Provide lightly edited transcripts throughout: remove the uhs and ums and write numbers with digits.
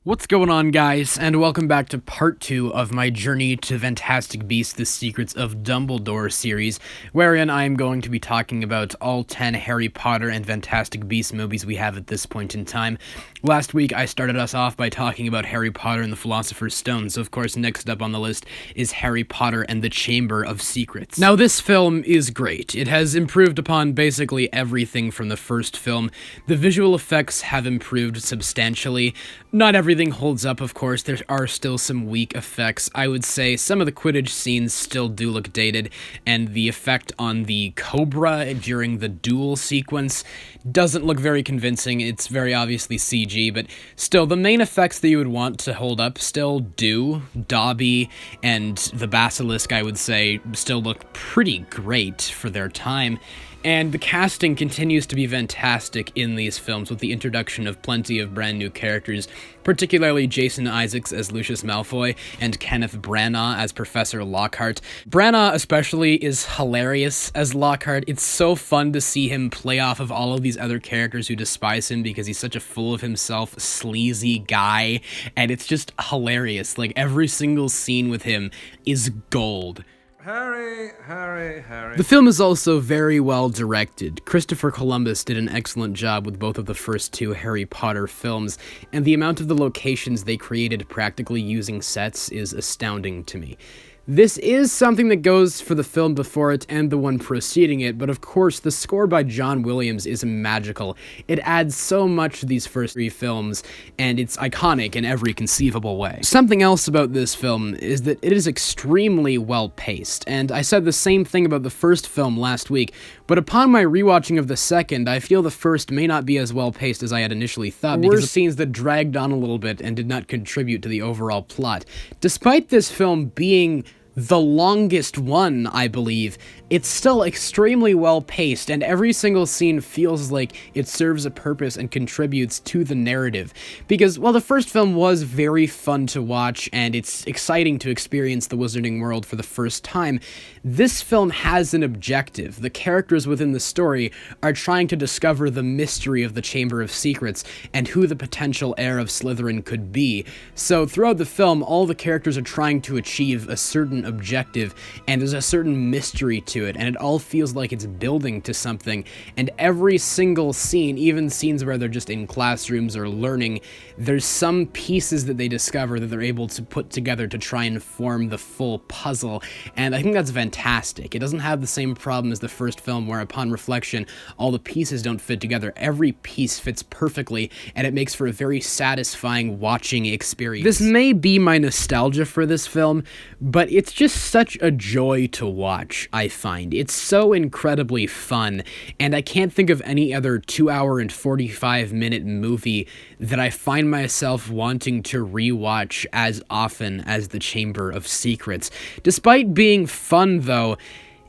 What's going on, guys, and welcome back to part 2 of my Journey to Fantastic Beasts: The Secrets of Dumbledore series, wherein I am going to be talking about all 10 Harry Potter and Fantastic Beasts movies we have at this point in time. Last week, I started us off by talking about Harry Potter and the Philosopher's Stone, so of course next up on the list is Harry Potter and the Chamber of Secrets. Now, this film is great. It has improved upon basically everything from the first film. The visual effects have improved substantially. Not everything holds up, of course. There are still some weak effects. I would say some of the Quidditch scenes still do look dated, and the effect on the Cobra during the duel sequence doesn't look very convincing. It's very obviously CG, but still, the main effects that you would want to hold up still do. Dobby and the Basilisk, I would say, still look pretty great for their time. And the casting continues to be fantastic in these films, with the introduction of plenty of brand new characters, particularly Jason Isaacs as Lucius Malfoy and Kenneth Branagh as Professor Lockhart. Branagh especially is hilarious as Lockhart. It's so fun to see him play off of all of these other characters who despise him because he's such a full of himself, sleazy guy, and it's just hilarious. Like, every single scene with him is gold. Harry. The film is also very well directed. Christopher Columbus did an excellent job with both of the first two Harry Potter films, and the amount of the locations they created practically using sets is astounding to me. This is something that goes for the film before it and the one preceding it, but of course the score by John Williams is magical. It adds so much to these first three films, and it's iconic in every conceivable way. Something else about this film is that it is extremely well paced, and I said the same thing about the first film last week, but upon my rewatching of the second, I feel the first may not be as well paced as I had initially thought, because of scenes that dragged on a little bit and did not contribute to the overall plot. Despite this film being the longest one, I believe, it's still extremely well paced, and every single scene feels like it serves a purpose and contributes to the narrative. Because while the first film was very fun to watch, and it's exciting to experience the Wizarding World for the first time, this film has an objective. The characters within the story are trying to discover the mystery of the Chamber of Secrets and who the potential heir of Slytherin could be. So throughout the film, all the characters are trying to achieve a certain objective, and there's a certain mystery to it, and it all feels like it's building to something. And every single scene, even scenes where they're just in classrooms or learning, there's some pieces that they discover that they're able to put together to try and form the full puzzle, and I think that's fantastic. It doesn't have the same problem as the first film, where upon reflection, all the pieces don't fit together. Every piece fits perfectly, and it makes for a very satisfying watching experience. This may be my nostalgia for this film, but it's just such a joy to watch, I find. It's so incredibly fun, and I can't think of any other 2-hour and 45-minute movie that I find myself wanting to rewatch as often as The Chamber of Secrets. Despite being fun, though,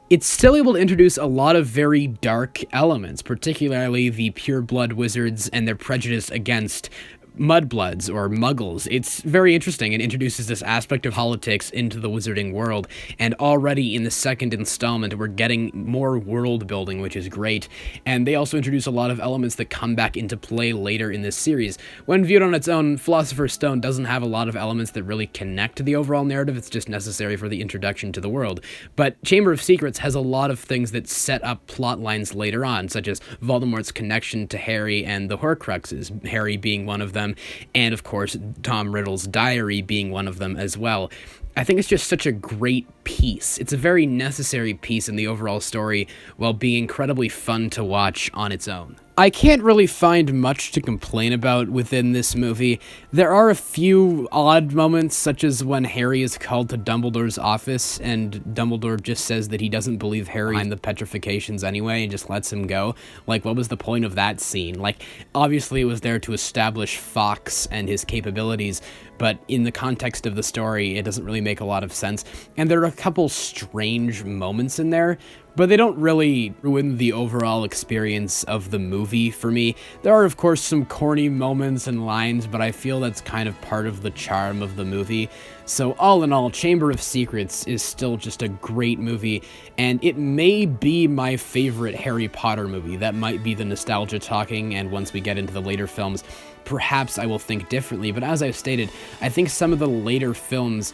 it's still able to introduce a lot of very dark elements, particularly the pure-blood wizards and their prejudice against mudbloods or muggles. It's very interesting and introduces this aspect of politics into the wizarding world, and already in the second installment we're getting more world building, which is great, and they also introduce a lot of elements that come back into play later in this series. When viewed on its own, Philosopher's Stone doesn't have a lot of elements that really connect to the overall narrative. It's just necessary for the introduction to the world, but Chamber of Secrets has a lot of things that set up plot lines later on, such as Voldemort's connection to Harry and the Horcruxes, Harry being one of them, and of course Tom Riddle's diary being one of them as well. I think it's just such a great piece. It's a very necessary piece in the overall story, while being incredibly fun to watch on its own. I can't really find much to complain about within this movie. There are a few odd moments, such as when Harry is called to Dumbledore's office, and Dumbledore just says that he doesn't believe Harry behind the petrifications anyway, and just lets him go. Like, what was the point of that scene? Like, obviously it was there to establish Fawkes and his capabilities, but in the context of the story, it doesn't really make a lot of sense. And there are a couple strange moments in there, but they don't really ruin the overall experience of the movie for me. There are, of course, some corny moments and lines, but I feel that's kind of part of the charm of the movie. So all in all, Chamber of Secrets is still just a great movie, and it may be my favorite Harry Potter movie. That might be the nostalgia talking, and once we get into the later films, perhaps I will think differently. But as I've stated, I think some of the later films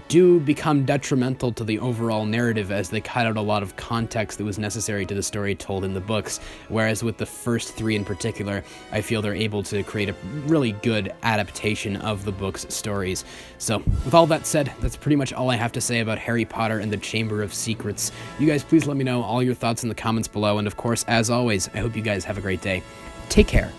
do become detrimental to the overall narrative as they cut out a lot of context that was necessary to the story told in the books, whereas with the first three in particular, I feel they're able to create a really good adaptation of the book's stories. So, with all that said, that's pretty much all I have to say about Harry Potter and the Chamber of Secrets. You guys please let me know all your thoughts in the comments below, and of course, as always, I hope you guys have a great day. Take care.